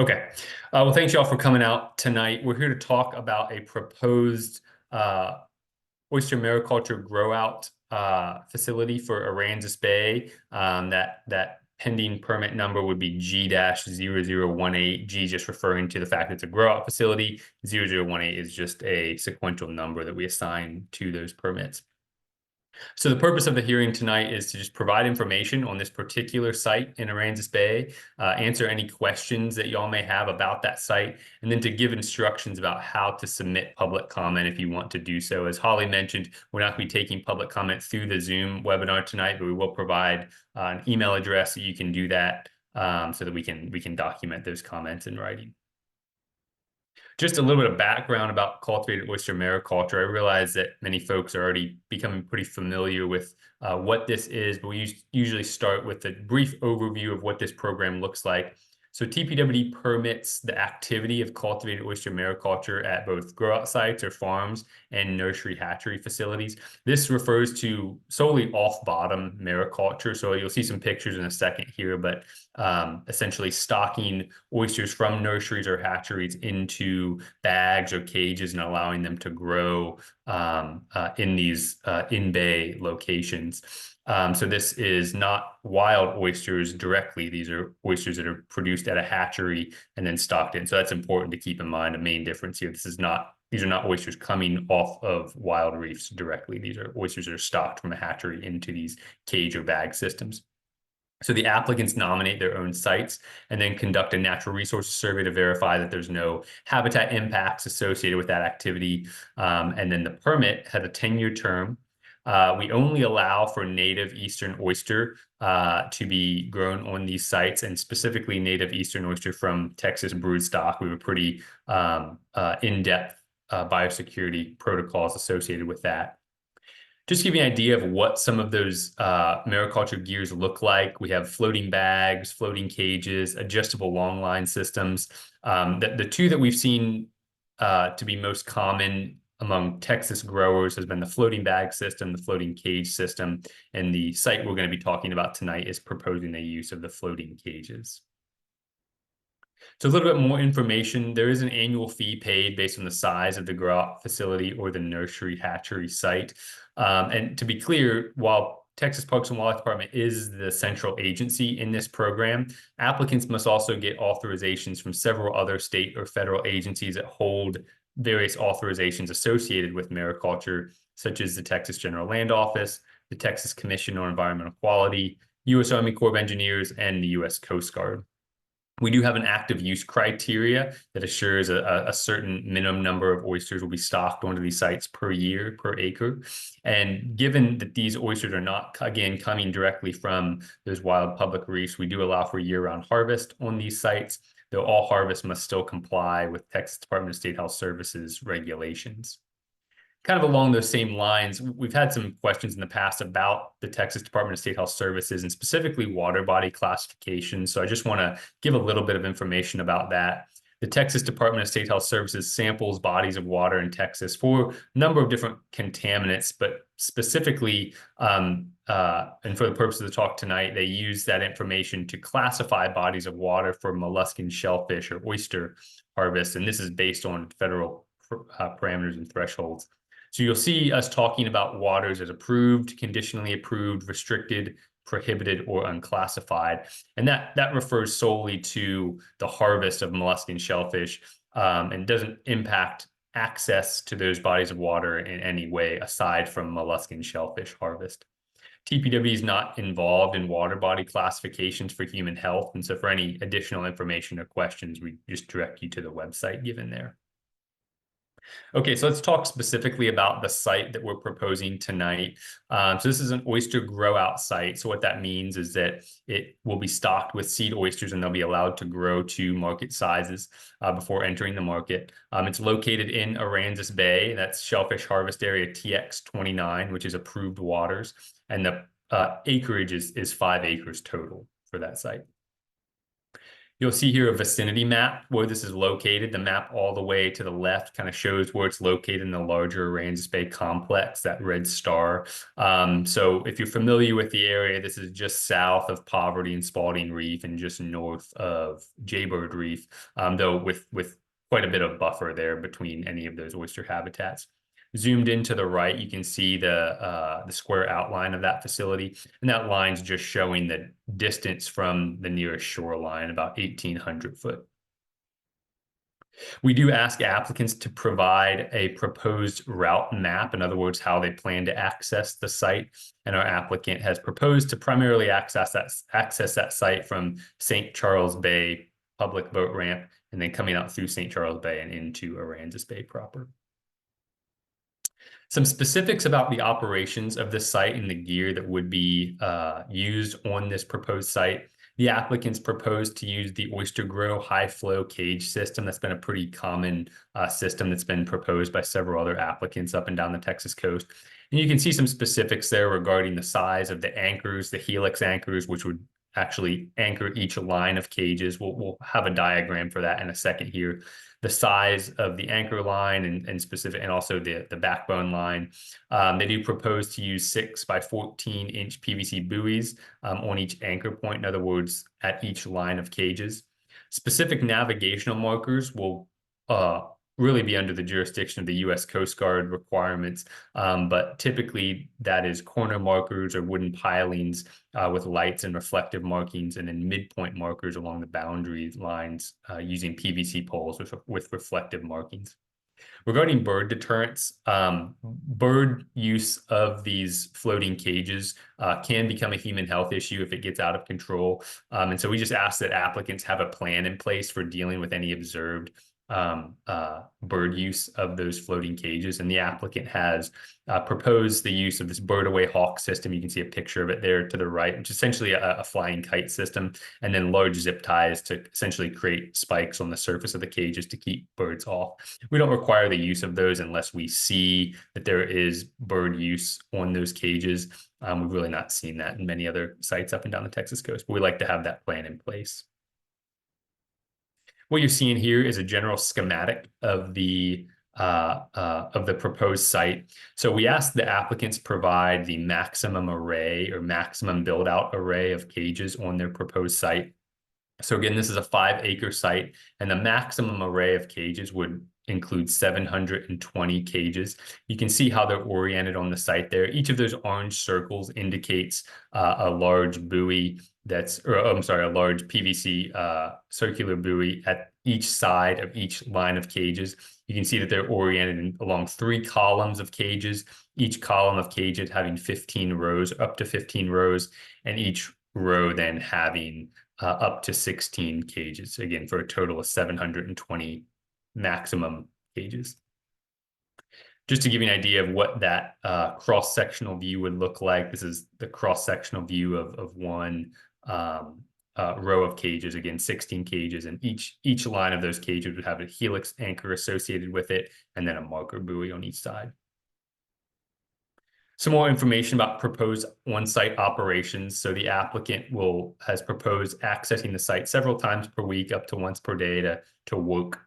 Okay. Well, thanks y'all for coming out tonight. We're here to talk about a proposed oyster mariculture grow out facility for Aransas Bay. That pending permit number would be G-0018. G just referring to the fact that it's a grow out facility. 0018 is just a sequential number that we assign to those permits. So the purpose of the hearing tonight is to just provide information on this particular site in Aransas Bay, answer any questions that y'all may have about that site, and then to give instructions about how to submit public comment if you want to do so. As Holly mentioned, we're not going to be taking public comment through the Zoom webinar tonight, but we will provide an email address so you can do that so that we can document those comments in writing. Just a little bit of background about cultivated oyster mariculture. I realize that many folks are already becoming pretty familiar with what this is, but we usually start with a brief overview of what this program looks like. So TPWD permits the activity of cultivated oyster mariculture at both grow-out sites or farms and nursery hatchery facilities. This refers to solely off-bottom mariculture. So you'll see some pictures in a second here, but essentially stocking oysters from nurseries or hatcheries into bags or cages and allowing them to grow in these in-bay locations. So this is not wild oysters directly. These are oysters that are produced at a hatchery and then stocked in. So that's important to keep in mind. A main difference here. These are not oysters coming off of wild reefs directly. These are oysters that are stocked from a hatchery into these cage or bag systems. So the applicants nominate their own sites and then conduct a natural resources survey to verify that there's no habitat impacts associated with that activity. And then the permit has a 10-year term. We only allow for native Eastern oyster to be grown on these sites, and specifically native Eastern oyster from Texas broodstock. We have a pretty in-depth biosecurity protocols associated with that. Just to give you an idea of what some of those mariculture gears look like, we have floating bags, floating cages, adjustable long line systems. The two that we've seen to be most common among Texas growers has been the floating bag system, the floating cage system, and the site we're going to be talking about tonight is proposing the use of the floating cages. So a little bit more information. There is an annual fee paid based on the size of the grow-out facility or the nursery hatchery site. And to be clear, while Texas Parks and Wildlife Department is the central agency in this program, applicants must also get authorizations from several other state or federal agencies that hold various authorizations associated with mariculture, such as the Texas General Land Office, the Texas Commission on Environmental Quality, U.S. Army Corps of Engineers, and the U.S. Coast Guard. We do have an active use criteria that assures a certain minimum number of oysters will be stocked onto these sites per year, per acre. And given that these oysters are not, again, coming directly from those wild public reefs, we do allow for year-round harvest on these sites, though all harvests must still comply with Texas Department of State Health Services regulations. Kind of along those same lines, we've had some questions in the past about the Texas Department of State Health Services and specifically water body classification. So I just want to give a little bit of information about that. The Texas Department of State Health Services samples bodies of water in Texas for a number of different contaminants, but specifically, and for the purpose of the talk tonight, they use that information to classify bodies of water for molluscan shellfish or oyster harvest. And this is based on federal parameters and thresholds. So you'll see us talking about waters as approved, conditionally approved, restricted, prohibited, or unclassified. And that refers solely to the harvest of molluscan shellfish and doesn't impact access to those bodies of water in any way aside from molluscan shellfish harvest. TPW is not involved in water body classifications for human health. And so for any additional information or questions, we just direct you to the website given there. Okay, so let's talk specifically about the site that we're proposing tonight. So this is an oyster grow out site. So what that means is that it will be stocked with seed oysters and they'll be allowed to grow to market sizes before entering the market. It's located in Aransas Bay. That's Shellfish Harvest Area TX29, which is approved waters. And the acreage is 5 acres total for that site. You'll see here a vicinity map where this is located. The map all the way to the left kind of shows where it's located in the larger Aransas Bay complex, that red star. So if you're familiar with the area, this is just south of Poverty and Spalding Reef and just north of Jaybird Reef, though with quite a bit of buffer there between any of those oyster habitats. Zoomed in to the right, you can see the square outline of that facility, and that line's just showing the distance from the nearest shoreline, about 1,800 foot. We do ask applicants to provide a proposed route map, in other words, how they plan to access the site. And our applicant has proposed to primarily access that site from St. Charles Bay public boat ramp, and then coming out through St. Charles Bay and into Aransas Bay proper. Some specifics about the operations of this site and the gear that would be used on this proposed site. The applicants proposed to use the Oyster Grow high flow cage system. That's been a pretty common system that's been proposed by several other applicants up and down the Texas coast. And you can see some specifics there regarding the size of the anchors, the helix anchors, which would actually anchor each line of cages. We'll have a diagram for that in a second here. The size of the anchor line and specific, and also the backbone line. They do propose to use 6 by 14 inch PVC buoys on each anchor point. In other words, at each line of cages. Specific navigational markers will really be under the jurisdiction of the U.S. Coast Guard requirements, but typically that is corner markers or wooden pilings with lights and reflective markings, and then midpoint markers along the boundary lines using PVC poles with reflective markings. Regarding bird deterrence, bird use of these floating cages can become a human health issue if it gets out of control. And so we just ask that applicants have a plan in place for dealing with any observed bird use of those floating cages. And the applicant has proposed the use of this bird away hawk system. You can see a picture of it there to the right, which is essentially a flying kite system, and then large zip ties to essentially create spikes on the surface of the cages to keep birds off. We don't require the use of those unless we see that there is bird use on those cages. We've really not seen that in many other sites up and down the Texas coast, but we like to have that plan in place. What you're seeing here is a general schematic of the proposed site. So we asked the applicants provide the maximum array or maximum build out array of cages on their proposed site. So again, this is a 5-acre site, and the maximum array of cages would include 720 cages. You can see how they're oriented on the site there. Each of those orange circles indicates a large buoy a large PVC circular buoy at each side of each line of cages. You can see that they're oriented along 3 columns of cages, each column of cages having 15 rows, up to 15 rows, and each row then having up to 16 cages, again, for a total of 720 maximum cages. Just to give you an idea of what that cross-sectional view would look like, this is the cross-sectional view of one row of cages, again, 16 cages, and each line of those cages would have a helix anchor associated with it, and then a marker buoy on each side. Some more information about proposed on-site operations. So the applicant has proposed accessing the site several times per week, up to once per day, to work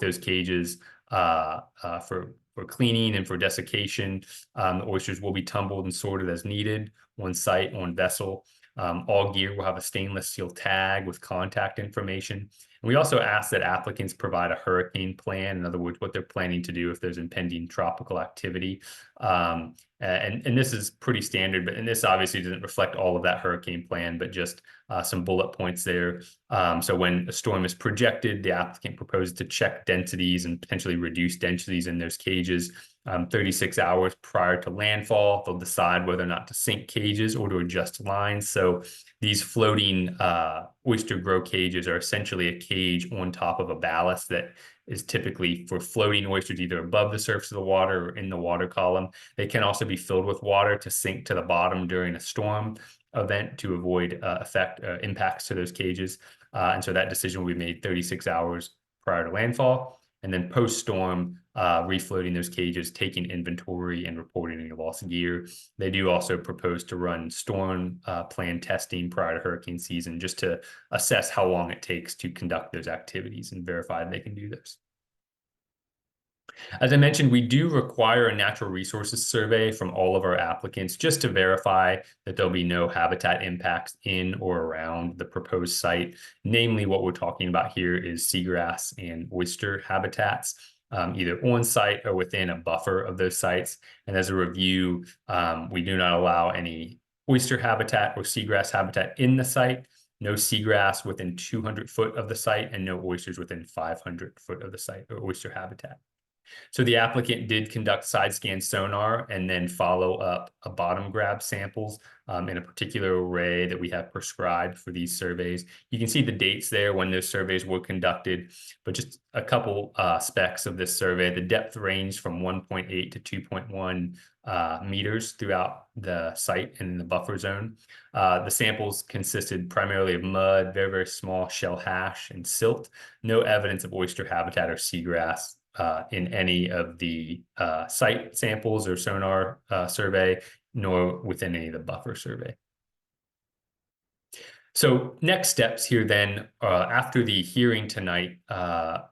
those cages for cleaning and for desiccation. The oysters will be tumbled and sorted as needed on site, on vessel. All gear will have a stainless steel tag with contact information. And we also ask that applicants provide a hurricane plan, in other words, what they're planning to do if there's impending tropical activity. And this is pretty standard, and this obviously doesn't reflect all of that hurricane plan, but just some bullet points there. So when a storm is projected, the applicant proposes to check densities and potentially reduce densities in those cages 36 hours prior to landfall. They'll decide whether or not to sink cages or to adjust lines. So these floating oyster grow cages are essentially a cage on top of a ballast that is typically for floating oysters either above the surface of the water or in the water column. They can also be filled with water to sink to the bottom during a storm event to avoid impacts to those cages. And so that decision will be made 36 hours prior to landfall. and then post-storm, refloating those cages, taking inventory and reporting any lost gear. They do also propose to run storm plan testing prior to hurricane season, just to assess how long it takes to conduct those activities and verify they can do this. As I mentioned, we do require a natural resources survey from all of our applicants just to verify that there'll be no habitat impacts in or around the proposed site. Namely, what we're talking about here is seagrass and oyster habitats, either on site or within a buffer of those sites. And as a review, we do not allow any oyster habitat or seagrass habitat in the site, no seagrass within 200 foot of the site, and no oysters within 500 foot of the site or oyster habitat. So the applicant did conduct side scan sonar and then follow up a bottom grab samples in a particular array that we have prescribed for these surveys. You can see the dates there when those surveys were conducted, but just a couple specs of this survey. The depth ranged from 1.8 to 2.1 meters throughout the site and in the buffer zone. The samples consisted primarily of mud, very, very small shell hash, and silt. No evidence of oyster habitat or seagrass in any of the site samples or sonar survey, nor within any of the buffer survey. So next steps here then, after the hearing tonight, the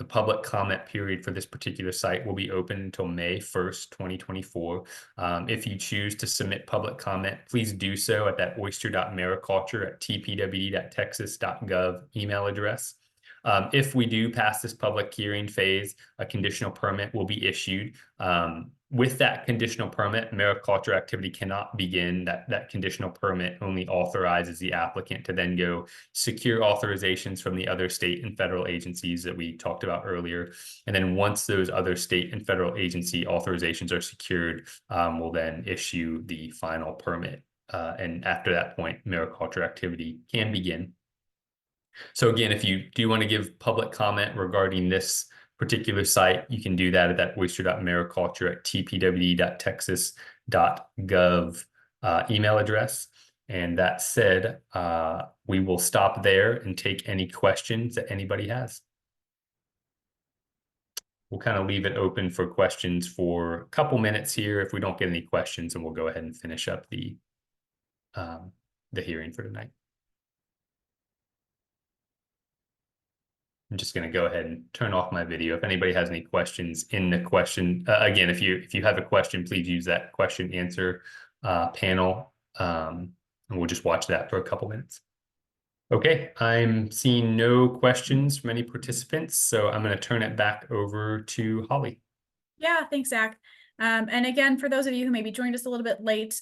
public comment period for this particular site will be open until May 1st, 2024. If you choose to submit public comment, please do so at that oyster.mariculture@tpwd.texas.gov email address. If we do pass this public hearing phase, a conditional permit will be issued. With that conditional permit, mariculture activity cannot begin. That conditional permit only authorizes the applicant to then go secure authorizations from the other state and federal agencies that we talked about earlier. And then once those other state and federal agency authorizations are secured, we'll then issue the final permit. And after that point, mariculture activity can begin. So again, if you do want to give public comment regarding this particular site, you can do that at that oyster.mariculture@tpwd.texas.gov email address. And that said, we will stop there and take any questions that anybody has. We'll kind of leave it open for questions for a couple minutes here. If we don't get any questions, and we'll go ahead and finish up the hearing for tonight. I'm just going to go ahead and turn off my video. If anybody has any questions in the question, again, if you have a question, please use that question answer panel, and we'll just watch that for a couple minutes. Okay, I'm seeing no questions from any participants, so I'm going to turn it back over to Holly. Yeah, thanks, Zach. And again, for those of you who maybe joined us a little bit late,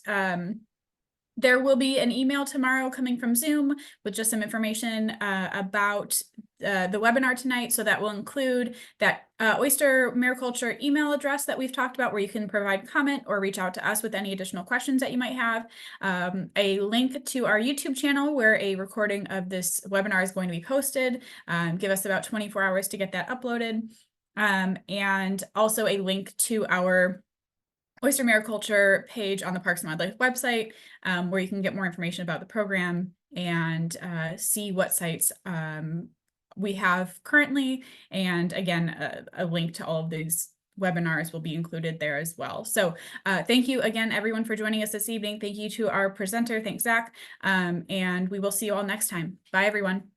there will be an email tomorrow coming from Zoom with just some information about the webinar tonight. So that will include that Oyster Mariculture email address that we've talked about, where you can provide comment or reach out to us with any additional questions that you might have. A link to our YouTube channel where a recording of this webinar is going to be posted. Give us about 24 hours to get that uploaded. And also a link to our Oyster Mariculture page on the Parks and Wildlife website, where you can get more information about the program and see what sites we have currently. And again, a link to all of these webinars will be included there as well. So thank you again, everyone, for joining us this evening. Thank you to our presenter. Thanks, Zach. And we will see you all next time. Bye, everyone.